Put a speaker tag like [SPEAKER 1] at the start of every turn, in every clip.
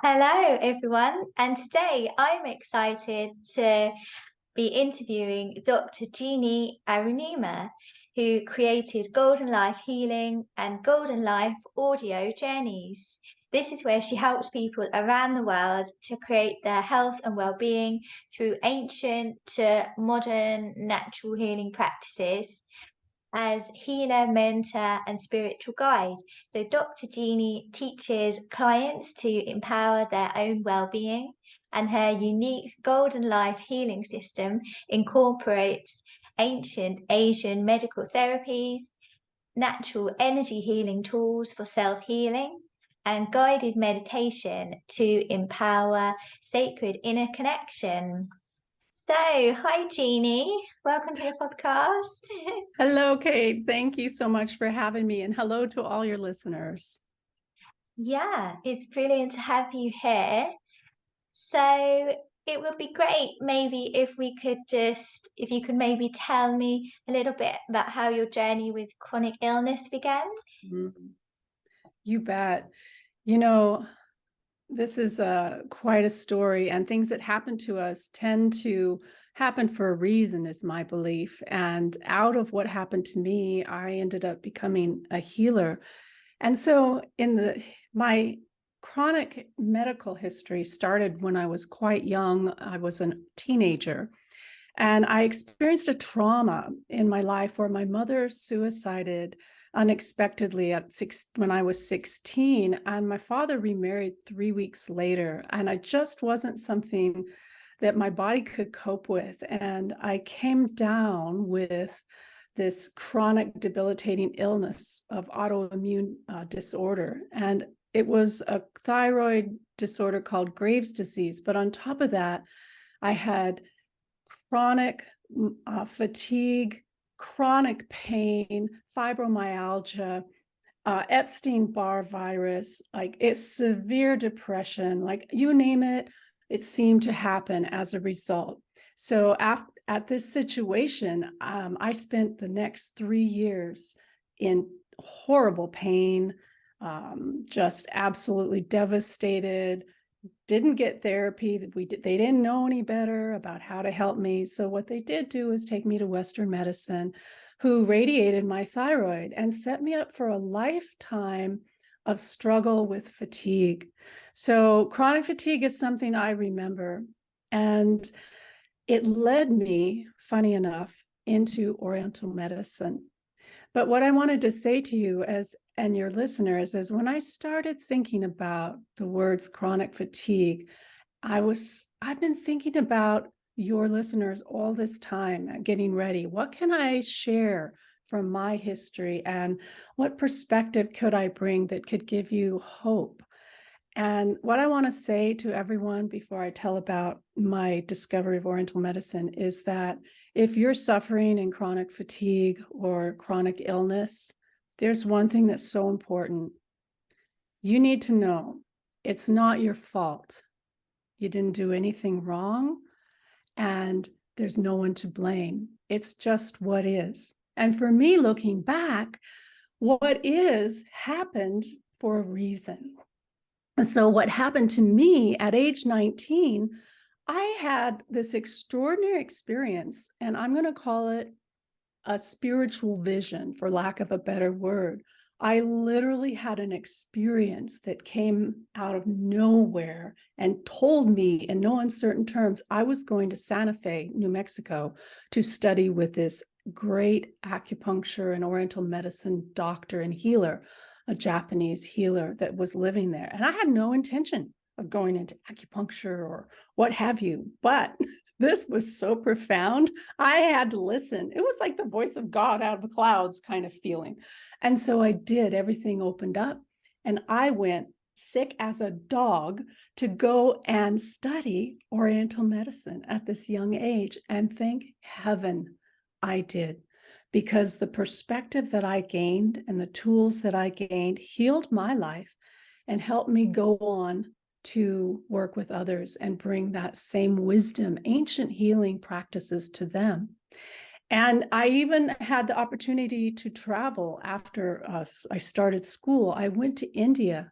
[SPEAKER 1] Hello, everyone, and today I'm excited to be interviewing Dr. Jeannie Arunimā, who created Golden Life Healing and Golden Life Audio Journeys. This is where she helps people around the world to create their health and well-being through ancient to modern natural healing practices as healer, mentor, and spiritual guide. So, Dr. Jeannie teaches clients to empower their own well being, and her unique Golden Life healing system incorporates ancient Asian medical therapies, natural energy healing tools for self healing, and guided meditation to empower sacred inner connection. So, hi, Jeannie. Welcome to the podcast.
[SPEAKER 2] Hello, Kate. Thank you so much for having me, and hello to all your listeners.
[SPEAKER 1] Yeah, it's brilliant to have you here. So it would be great maybe if you could maybe tell me a little bit about how your journey with chronic illness began.
[SPEAKER 2] Mm, You bet. You know, this is quite a story, and things that happen to us tend to happen for a reason, is my belief. And out of what happened to me, I ended up becoming a healer. And so, my chronic medical history started when I was quite young. I was a teenager. And I experienced a trauma in my life where my mother suicided unexpectedly when I was 16, and my father remarried 3 weeks later. And I just wasn't something that my body could cope with. And I came down with this chronic debilitating illness of autoimmune disorder. And it was a thyroid disorder called Graves' disease. But on top of that, I had chronic fatigue, chronic pain, fibromyalgia, Epstein-Barr virus, like it's severe depression, like you name it, it seemed to happen as a result. So at this situation, I spent the next 3 years in horrible pain, just absolutely devastated, didn't get therapy. They didn't know any better about how to help me. So what they did do is take me to Western medicine, who radiated my thyroid and set me up for a lifetime of struggle with fatigue. So chronic fatigue is something I remember. And it led me, funny enough, into Oriental medicine. But what I wanted to say to you and your listeners is when I started thinking about the words chronic fatigue, I've been thinking about your listeners all this time, getting ready. What can I share from my history, and what perspective could I bring that could give you hope? And what I want to say to everyone before I tell about my discovery of Oriental medicine is that if you're suffering in chronic fatigue or chronic illness, there's one thing that's so important. You need to know it's not your fault. You didn't do anything wrong, and there's no one to blame. It's just what is. And for me, looking back, what is happened for a reason. And so what happened to me at age 19, I had this extraordinary experience, and I'm going to call it a spiritual vision, for lack of a better word. I literally had an experience that came out of nowhere and told me in no uncertain terms I was going to Santa Fe, New Mexico, to study with this great acupuncture and Oriental medicine doctor and healer, a Japanese healer that was living there. And I had no intention of going into acupuncture or what have you, but this was so profound. I had to listen. It was like the voice of God out of the clouds kind of feeling. And so I did. Everything opened up, and I went sick as a dog to go and study Oriental medicine at this young age. And thank heaven I did, because the perspective that I gained and the tools that I gained healed my life and helped me go on to work with others and bring that same wisdom, ancient healing practices to them. And I even had the opportunity to travel after I started school. I went to India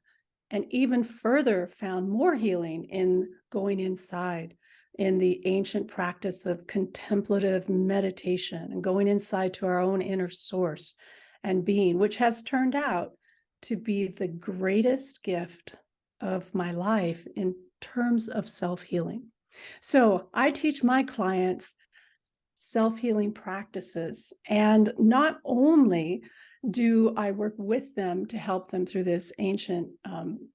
[SPEAKER 2] and even further found more healing in going inside, in the ancient practice of contemplative meditation and going inside to our own inner source and being, which has turned out to be the greatest gift of my life in terms of self-healing. So I teach my clients self-healing practices, and not only do I work with them to help them through this ancient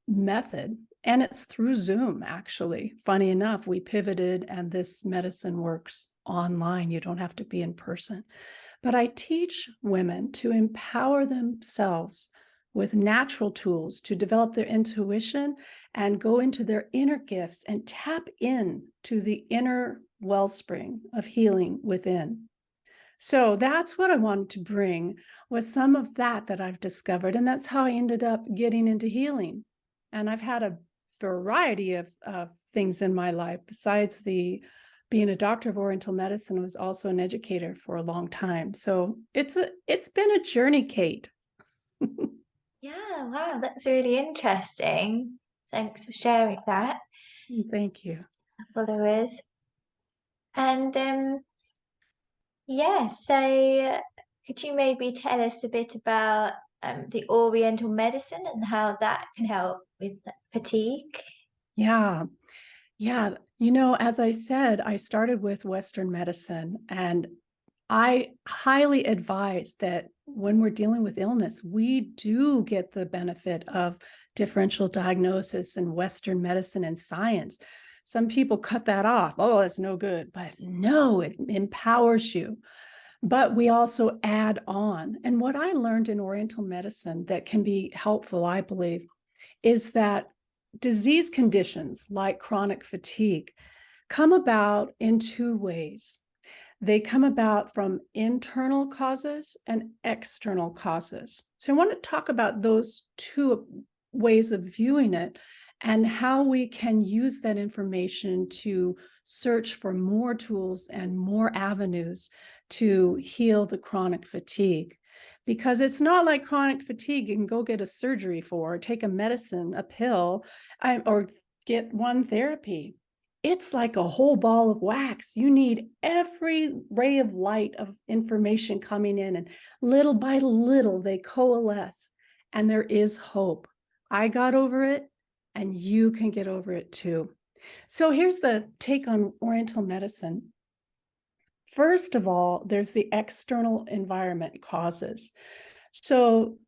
[SPEAKER 2] method, and it's through Zoom, actually. Funny enough, we pivoted and this medicine works online. You don't have to be in person. But I teach women to empower themselves with natural tools to develop their intuition and go into their inner gifts and tap in to the inner wellspring of healing within. So that's what I wanted to bring, was some of that I've discovered. And that's how I ended up getting into healing. And I've had a variety of things in my life besides being a doctor of Oriental medicine. I was also an educator for a long time. So it's been a journey, Kate.
[SPEAKER 1] Yeah, wow, that's really interesting. Thanks for sharing that,
[SPEAKER 2] Thank you.
[SPEAKER 1] followers. And yeah, so could you maybe tell us a bit about the Oriental medicine and how that can help with fatigue?
[SPEAKER 2] Yeah. Yeah. As I said, I started with Western medicine, and I highly advise that when we're dealing with illness, we do get the benefit of differential diagnosis and Western medicine and science. Some people cut that off. Oh, it's no good. But no, it empowers you. But we also add on. And what I learned in Oriental medicine that can be helpful, I believe, is that disease conditions like chronic fatigue come about in two ways. They come about from internal causes and external causes. So I want to talk about those two ways of viewing it and how we can use that information to search for more tools and more avenues to heal the chronic fatigue. Because it's not like chronic fatigue you can go get a surgery for, or take a medicine, a pill, or get one therapy. It's like a whole ball of wax. You need every ray of light of information coming in, and little by little they coalesce, and there is hope. I got over it, and you can get over it too. So here's the take on Oriental medicine. First of all, there's the external environment causes. So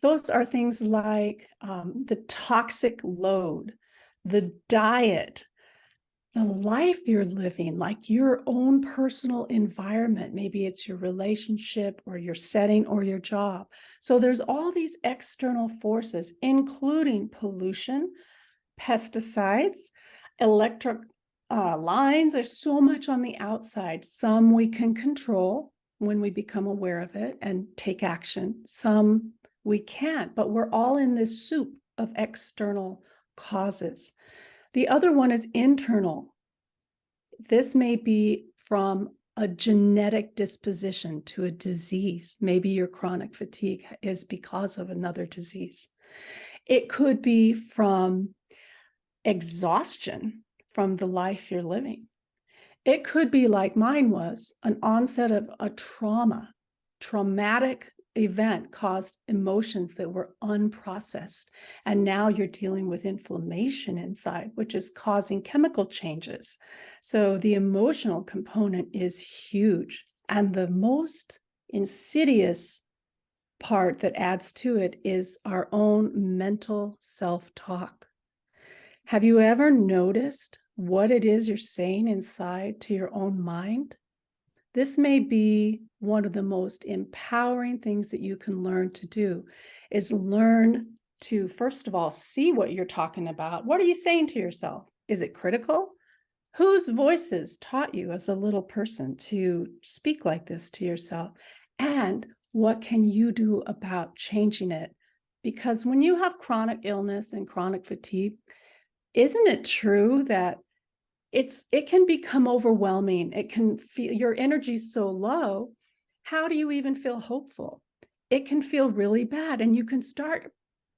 [SPEAKER 2] those are things like the toxic load, the diet, the life you're living, like your own personal environment. Maybe it's your relationship or your setting or your job. So there's all these external forces, including pollution, pesticides, electric lines. There's so much on the outside. Some we can control when we become aware of it and take action. Some we can't, but we're all in this soup of external causes. The other one is internal. This may be from a genetic disposition to a disease. Maybe your chronic fatigue is because of another disease. It could be from exhaustion from the life you're living. It could be, like mine was, an onset of a traumatic event caused emotions that were unprocessed. And now you're dealing with inflammation inside, which is causing chemical changes. So the emotional component is huge. And the most insidious part that adds to it is our own mental self-talk. Have you ever noticed what it is you're saying inside to your own mind? This may be one of the most empowering things that you can learn to do, is learn to, first of all, see what you're talking about. What are you saying to yourself? Is it critical? Whose voices taught you as a little person to speak like this to yourself? And what can you do about changing it? Because when you have chronic illness and chronic fatigue, isn't it true that it can become overwhelming? It can feel your energy's so low. How do you even feel hopeful? It can feel really bad, and you can start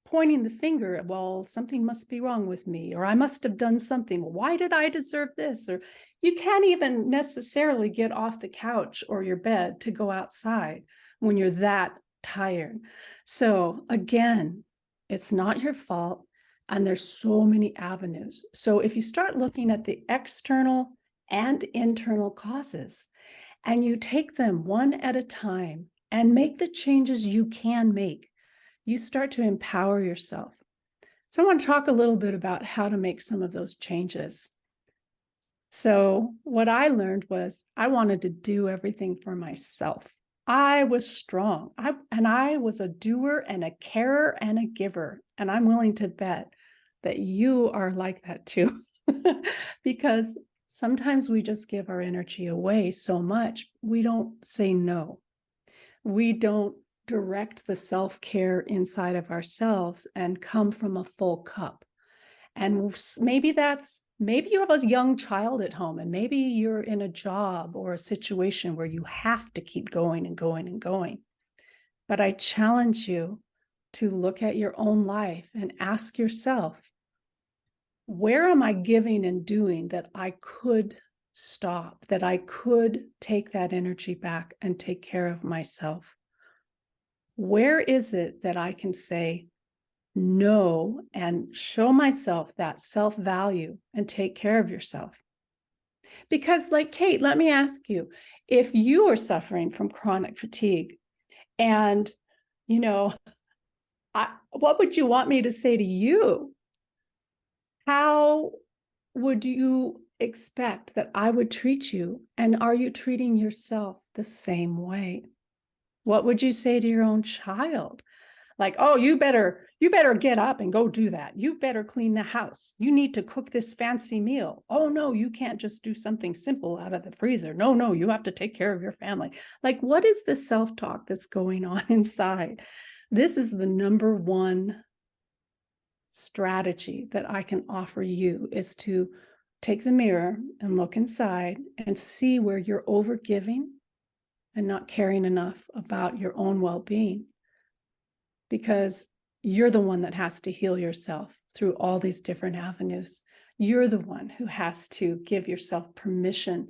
[SPEAKER 2] pointing the finger at, well, something must be wrong with me, or I must have done something. Well, why did I deserve this? Or you can't even necessarily get off the couch or your bed to go outside when you're that tired. So again, it's not your fault. And there's so many avenues. So if you start looking at the external and internal causes, and you take them one at a time and make the changes you can make, you start to empower yourself. So I want to talk a little bit about how to make some of those changes. So what I learned was I wanted to do everything for myself. I was strong. I was a doer and a carer and a giver. And I'm willing to bet that you are like that too. Because sometimes we just give our energy away so much, we don't say no. We don't direct the self-care inside of ourselves and come from a full cup. And maybe you have a young child at home, and maybe you're in a job or a situation where you have to keep going and going and going. But I challenge you to look at your own life and ask yourself, where am I giving and doing that I could stop, that I could take that energy back and take care of myself? Where is it that I can say no and show myself that self-value and take care of yourself? Because, like Kate, let me ask you, if you are suffering from chronic fatigue and, what would you want me to say to you? How would you expect that I would treat you? And are you treating yourself the same way? What would you say to your own child? Like, oh, you better get up and go do that. You better clean the house. You need to cook this fancy meal. Oh, no, you can't just do something simple out of the freezer. No, you have to take care of your family. Like, what is the self-talk that's going on inside? This is the number one strategy that I can offer you, is to take the mirror and look inside and see where you're overgiving and not caring enough about your own well-being. Because you're the one that has to heal yourself through all these different avenues. You're the one who has to give yourself permission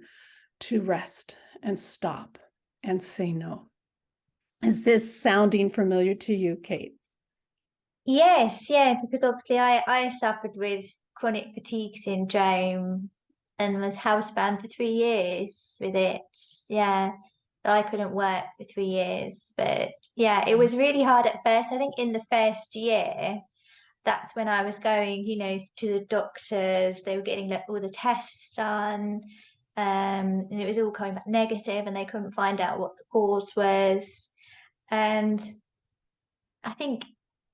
[SPEAKER 2] to rest and stop and say no. Is this sounding familiar to you, Kate?
[SPEAKER 1] Yes, because obviously I suffered with chronic fatigue syndrome and was housebound for 3 years with it. Yeah. So I couldn't work for 3 years. But yeah, it was really hard at first. I think in the first year, that's when I was going, to the doctors. They were getting like all the tests done. And it was all coming back negative and they couldn't find out what the cause was. And I think,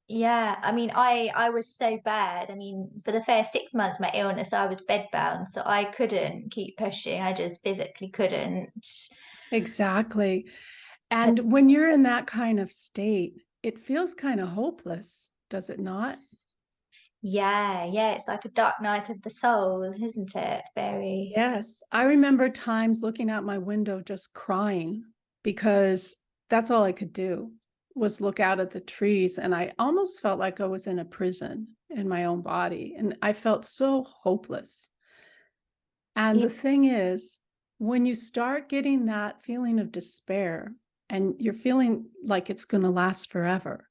[SPEAKER 1] yeah, I mean, I was so bad. I mean, for the first 6 months of my illness, I was bedbound, so I couldn't keep pushing. I just physically couldn't.
[SPEAKER 2] Exactly. And when you're in that kind of state, it feels kind of hopeless, does it not?
[SPEAKER 1] Yeah, it's like a dark night of the soul, isn't it? Very.
[SPEAKER 2] Yes. I remember times looking out my window just crying because that's all I could do was look out at the trees. And I almost felt like I was in a prison in my own body. And I felt so hopeless. And
[SPEAKER 1] Yeah.
[SPEAKER 2] the thing is, when you start getting that feeling of despair and you're feeling like it's going to last forever,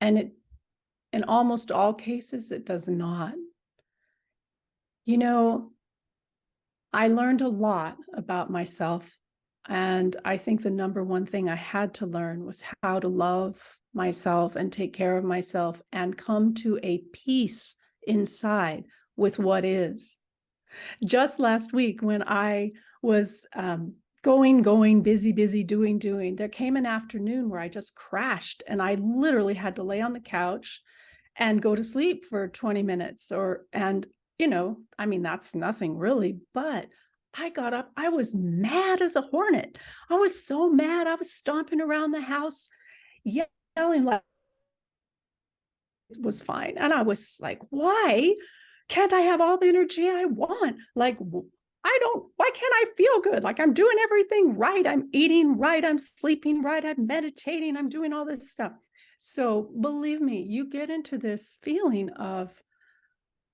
[SPEAKER 2] and in almost all cases, it does not. I learned a lot about myself. And I think the number one thing I had to learn was how to love myself and take care of myself and come to a peace inside with what is. Just last week, when I was going, busy, doing, there came an afternoon where I just crashed and I literally had to lay on the couch and go to sleep for 20 minutes I mean, that's nothing really, but I got up. I was mad as a hornet. I was so mad. I was stomping around the house, yelling like it was fine. And I was like, why can't I have all the energy I want? Like, why can't I feel good? Like I'm doing everything right. I'm eating right. I'm sleeping right. I'm meditating. I'm doing all this stuff. So believe me, you get into this feeling of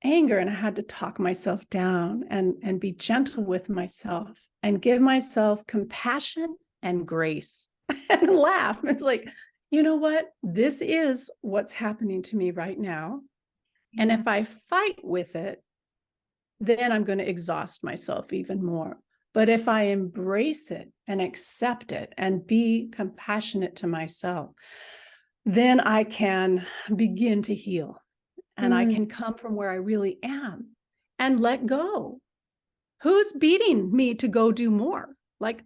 [SPEAKER 2] anger, and I had to talk myself down and be gentle with myself and give myself compassion and grace and laugh. It's like, you know what? This is what's happening to me right now. And
[SPEAKER 1] Yeah.
[SPEAKER 2] if I fight with it, then I'm going to exhaust myself even more. But if I embrace it and accept it and be compassionate to myself, then I can begin to heal and I
[SPEAKER 1] Mm.
[SPEAKER 2] can come from where I really am and let go. Who's beating me to go do more? Like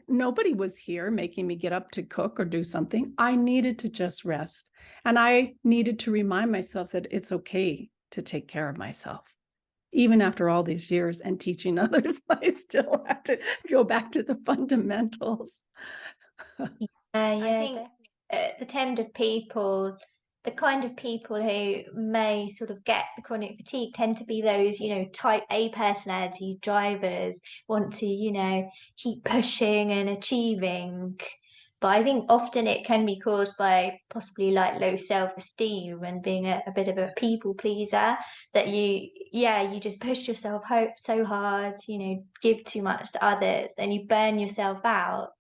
[SPEAKER 2] nobody was here making me get up to cook or do something. I needed to just rest. And I needed to remind myself that it's okay to take care of myself. Even after all these years and teaching others, I still have to go back to the fundamentals.
[SPEAKER 1] I think the the kind of people who may sort of get the chronic fatigue tend to be those, type A personalities, drivers, want to, keep pushing and achieving. But I think often it can be caused by possibly like low self-esteem and being a bit of a people pleaser that you just push yourself so hard, give too much to others and you burn yourself out.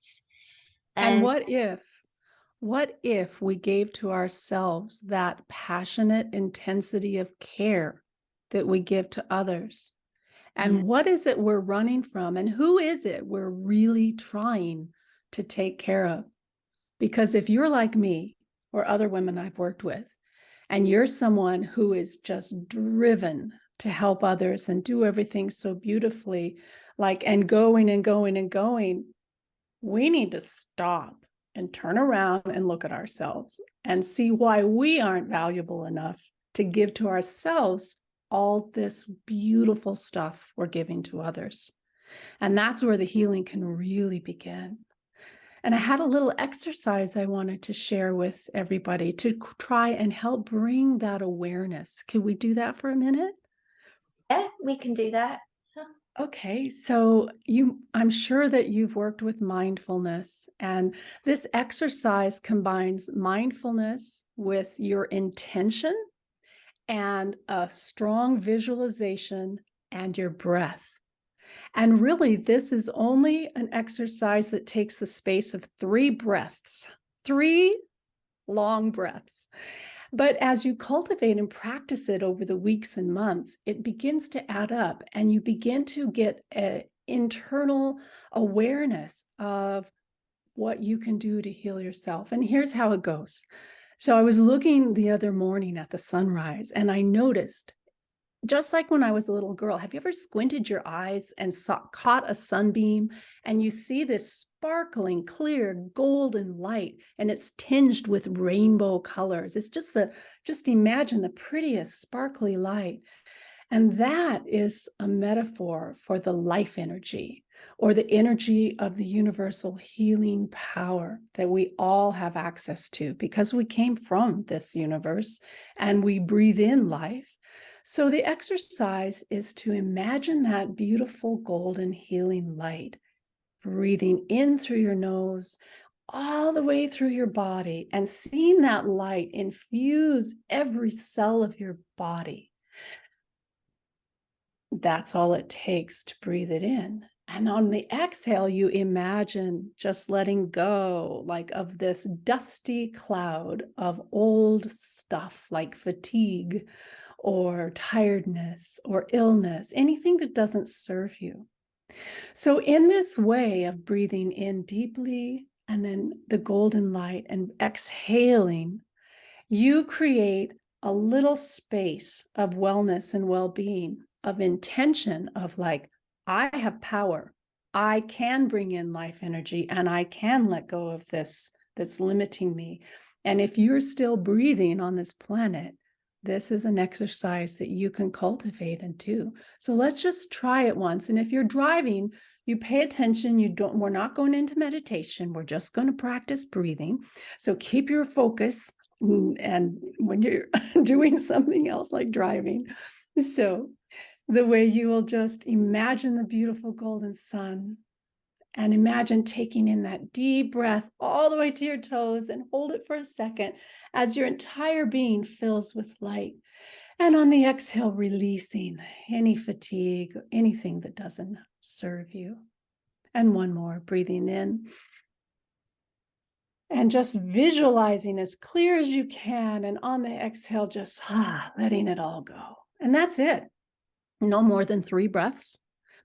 [SPEAKER 2] And
[SPEAKER 1] And
[SPEAKER 2] what if we gave to ourselves that passionate intensity of care that we give to others?
[SPEAKER 1] yeah,
[SPEAKER 2] And what is it we're running from? And who is it we're really trying to take care of? Because if you're like me or other women I've worked with, and you're someone who is just driven to help others and do everything so beautifully, and going and going and going, we need to stop and turn around and look at ourselves and see why we aren't valuable enough to give to ourselves all this beautiful stuff we're giving to others. And that's where the healing can really begin. And I had a little exercise I wanted to share with everybody to try and help bring that awareness. Can we do that for a minute?
[SPEAKER 1] yeah, we can do that.
[SPEAKER 2] Okay, so I'm sure that you've worked with mindfulness, and this exercise combines mindfulness with your intention and a strong visualization and your breath. And really, this is only an exercise that takes the space of 3 breaths, 3 long breaths. But as you cultivate and practice it over the weeks and months, it begins to add up and you begin to get an internal awareness of what you can do to heal yourself. And here's how it goes. So I was looking the other morning at the sunrise and I noticed, just like when I was a little girl, have you ever squinted your eyes and caught a sunbeam and you see this sparkling, clear, golden light and it's tinged with rainbow colors? It's just imagine the prettiest sparkly light. And that is a metaphor for the life energy or the energy of the universal healing power that we all have access to because we came from this universe and we breathe in life. So the exercise is to imagine that beautiful golden healing light breathing in through your nose, all the way through your body, and seeing that light infuse every cell of your body. That's all it takes to breathe it in. And on the exhale, you imagine just letting go, of this dusty cloud of old stuff like fatigue or tiredness or illness, anything that doesn't serve you. So, in this way of breathing in deeply and then the golden light and exhaling, you create a little space of wellness and well-being, of intention of I have power. I can bring in life energy and I can let go of this that's limiting me. And if you're still breathing on this planet, this is an exercise that you can cultivate and do. So let's just try it once. And if you're driving, you pay attention. We're not going into meditation. We're just going to practice breathing. So keep your focus and when you're doing something else like driving. So the way you will just imagine the beautiful golden sun And imagine taking in that deep breath all the way to your toes and hold it for a second as your entire being fills with light. And on the exhale, releasing any fatigue, anything that doesn't serve you. And one more, breathing in and just visualizing as clear as you can. And on the exhale, just letting it all go. And that's it. No more than 3 breaths,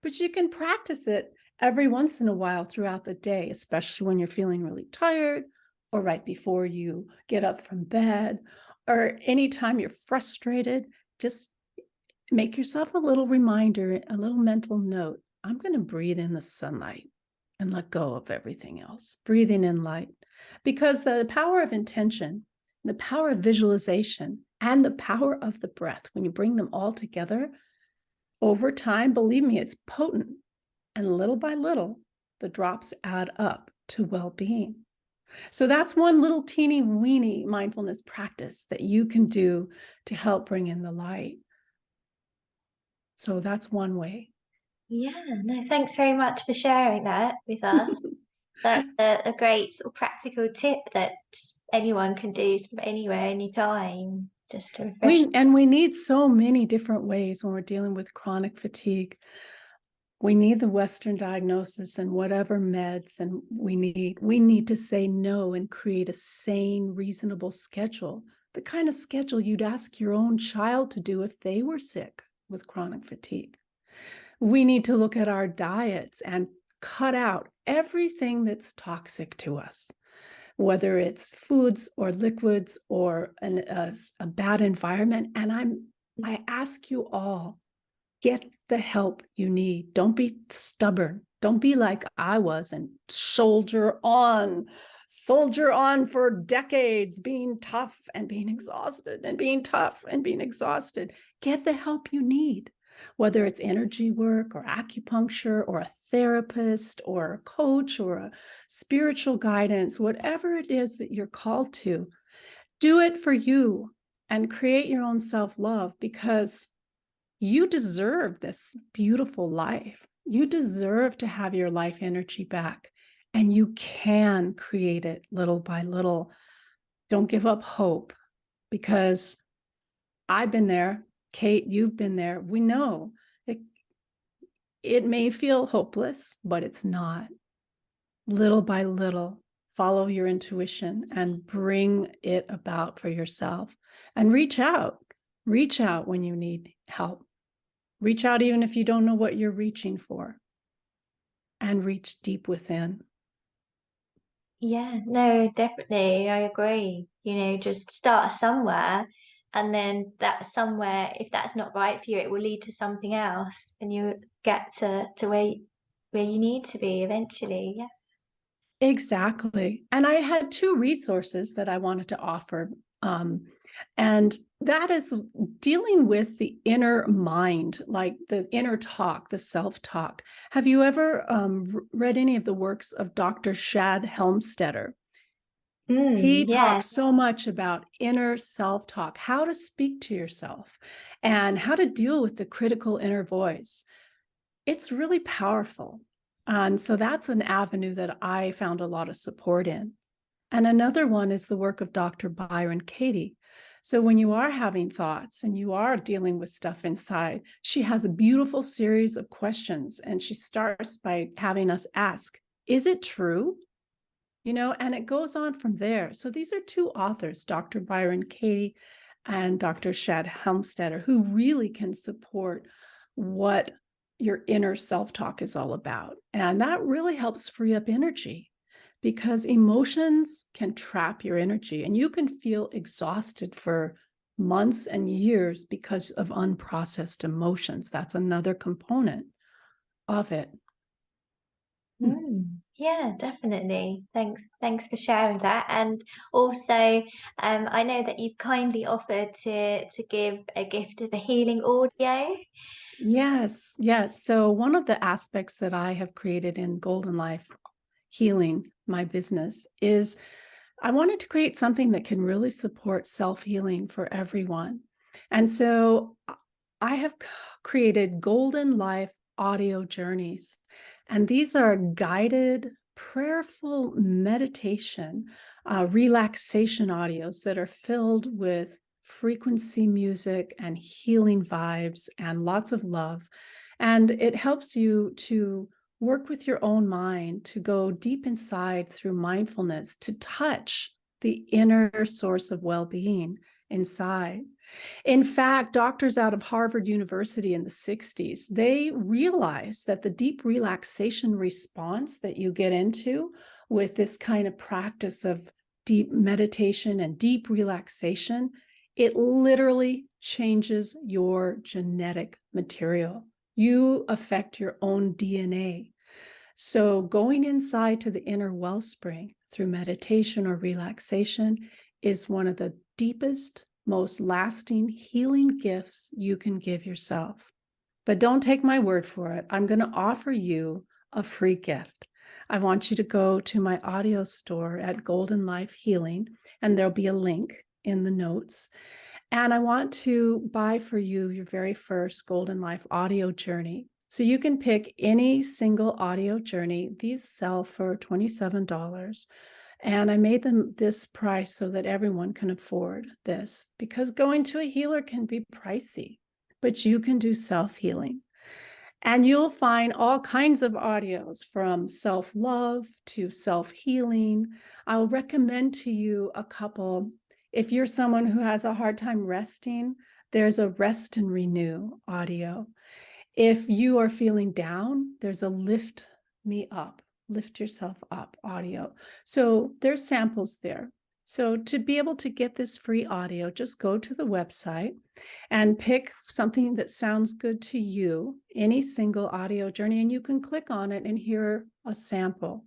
[SPEAKER 2] but you can practice it every once in a while throughout the day, especially when you're feeling really tired or right before you get up from bed or anytime you're frustrated. Just make yourself a little reminder, a little mental note. I'm going to breathe in the sunlight and let go of everything else. Breathing in light, because the power of intention, the power of visualization, and the power of the breath, when you bring them all together, over time, believe me, it's potent. And little by little, the drops add up to well-being. So that's one little teeny weeny mindfulness practice that you can do to help bring in the light. So that's one way.
[SPEAKER 1] Yeah, no, thanks very much for sharing that with us. That's a great sort of practical tip that anyone can do sort of anywhere, anytime, just to refresh.
[SPEAKER 2] We need so many different ways when we're dealing with chronic fatigue. We need the Western diagnosis and whatever meds and we need to say no and create a sane, reasonable schedule, the kind of schedule you'd ask your own child to do if they were sick with chronic fatigue. We need to look at our diets and cut out everything that's toxic to us, whether it's foods or liquids or a bad environment. And I ask you all, get the help you need. Don't be stubborn. Don't be like I was and soldier on for decades, being tough and being exhausted and being tough and being exhausted. Get the help you need, whether it's energy work or acupuncture or a therapist or a coach or a spiritual guidance, whatever it is that you're called to, do it for you and create your own self-love, because you deserve this beautiful life. You deserve to have your life energy back, and you can create it little by little. Don't give up hope, because I've been there. Kate, you've been there. We know it may feel hopeless, but it's not. Little by little, follow your intuition and bring it about for yourself, and reach out when you need help. Reach out even if you don't know what you're reaching for, and reach deep within.
[SPEAKER 1] Yeah, no, definitely. I agree. Just start somewhere, and then that somewhere, if that's not right for you, it will lead to something else, and you get to where you need to be eventually. Yeah.
[SPEAKER 2] Exactly. And I had 2 resources that I wanted to offer. And that is dealing with the inner mind, like the inner talk, the self-talk. Have you ever read any of the works of Dr. Shad Helmstetter? He
[SPEAKER 1] Yeah.
[SPEAKER 2] talks so much about inner self-talk, how to speak to yourself, and how to deal with the critical inner voice. It's really powerful. And so that's an avenue that I found a lot of support in. And another one is the work of Dr. Byron Katie. So when you are having thoughts and you are dealing with stuff inside, she has a beautiful series of questions. And she starts by having us ask, is it true? And it goes on from there. So these are 2 authors, Dr. Byron Katie and Dr. Shad Helmstetter, who really can support what your inner self-talk is all about. And that really helps free up energy, because emotions can trap your energy and you can feel exhausted for months and years because of unprocessed emotions. That's another component of it.
[SPEAKER 1] Yeah, definitely. Thanks for sharing that. And also, I know that you've kindly offered to give a gift of a healing audio.
[SPEAKER 2] Yes, yes. So one of the aspects that I have created in Golden Life Healing, my business, is I wanted to create something that can really support self-healing for everyone. And so I have created Golden Life audio journeys. And these are guided, prayerful meditation, relaxation audios that are filled with frequency music and healing vibes and lots of love. And it helps you to work with your own mind, to go deep inside through mindfulness, to touch the inner source of well-being inside. In fact, doctors out of Harvard University in the 60s, they realized that the deep relaxation response that you get into with this kind of practice of deep meditation and deep relaxation, it literally changes your genetic material. You affect your own DNA. So going inside to the inner wellspring through meditation or relaxation is one of the deepest, most lasting healing gifts you can give yourself. But don't take my word for it. I'm going to offer you a free gift. I want you to go to my audio store at Golden Life Healing, and there'll be a link in the notes. And I want to buy for you your very first Golden Life audio journey. So you can pick any single audio journey. These sell for $27. And I made them this price so that everyone can afford this, because going to a healer can be pricey, but you can do self-healing. And you'll find all kinds of audios from self-love to self-healing. I'll recommend to you a couple. If you're someone who has a hard time resting, there's a rest and renew audio. If you are feeling down, there's a lift me up, lift yourself up audio. So there's samples there. So to be able to get this free audio, just go to the website and pick something that sounds good to you, any single audio journey, and you can click on it and hear a sample.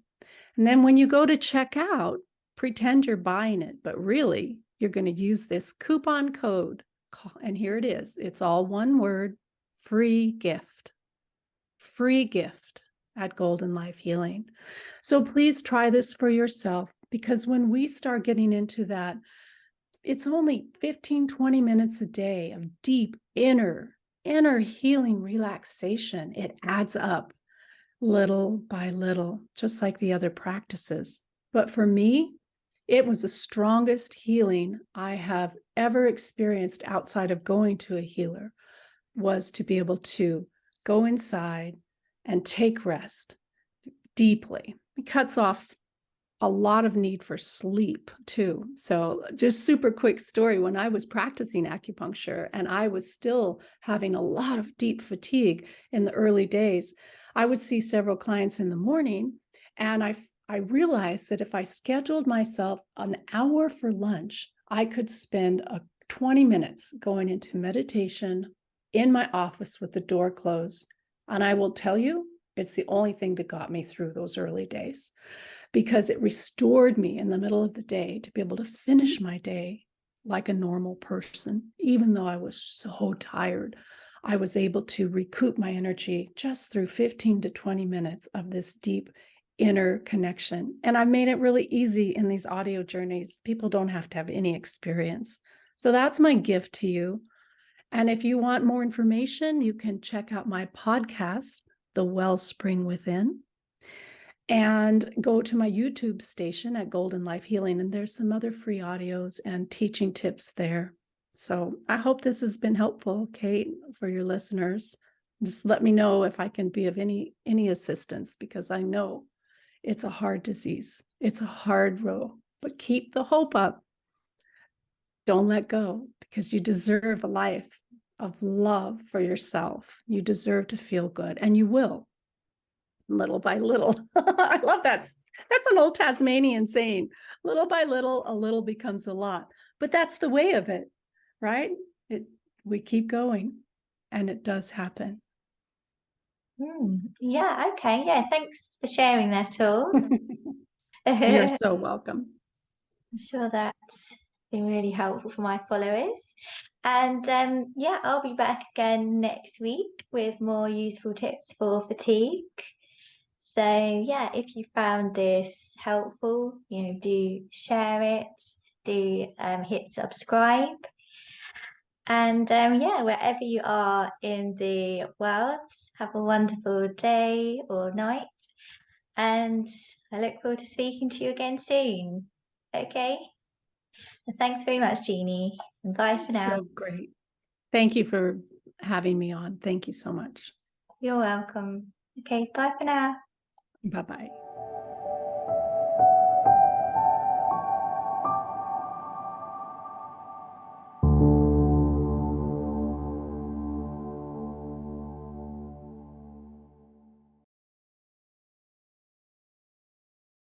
[SPEAKER 2] And then when you go to check out, pretend you're buying it, but really you're going to use this coupon code. And here it is. It's all one word, free gift at Golden Life Healing. So please try this for yourself, because when we start getting into that, it's only 15, 20 minutes a day of deep inner healing relaxation. It adds up little by little, just like the other practices. But for me, it was the strongest healing I have ever experienced outside of going to a healer, was to be able to go inside and take rest deeply. It cuts off a lot of need for sleep too. So just super quick story, when I was practicing acupuncture and I was still having a lot of deep fatigue in the early days, I would see several clients in the morning, and I realized that if I scheduled myself an hour for lunch, I could spend 20 minutes going into meditation in my office with the door closed. And I will tell you, it's the only thing that got me through those early days, because it restored me in the middle of the day to be able to finish my day like a normal person. Even though I was so tired, I was able to recoup my energy just through 15 to 20 minutes of this deep inner connection. And I made it really easy in these audio journeys. People don't have to have any experience. So that's my gift to you. And if you want more information, you can check out my podcast, The Wellspring Within, and go to my YouTube station at Golden Life Healing. And there's some other free audios and teaching tips there. So I hope this has been helpful, Kate, for your listeners. Just let me know if I can be of any assistance, because I know it's a hard disease. It's a hard road, but keep the hope up. Don't let go, because you deserve a life of love for yourself. You deserve to feel good, and you will, little by little. I love that. That's an old Tasmanian saying, little by little, a little becomes a lot. But that's the way of it, right? We keep going, and it does happen.
[SPEAKER 1] Yeah, okay. Yeah, thanks for sharing that all.
[SPEAKER 2] You're so welcome.
[SPEAKER 1] I'm sure that's been really helpful for my followers. And yeah, I'll be back again next week with more useful tips for fatigue. So yeah, if you found this helpful, do share it, do hit subscribe. And yeah, wherever you are in the world, have a wonderful day or night. And I look forward to speaking to you again soon. Okay. Thanks very much, Jeannie. And bye for now.
[SPEAKER 2] So great. Thank you for having me on. Thank you so much.
[SPEAKER 1] You're welcome. Okay, bye for now.
[SPEAKER 2] Bye-bye.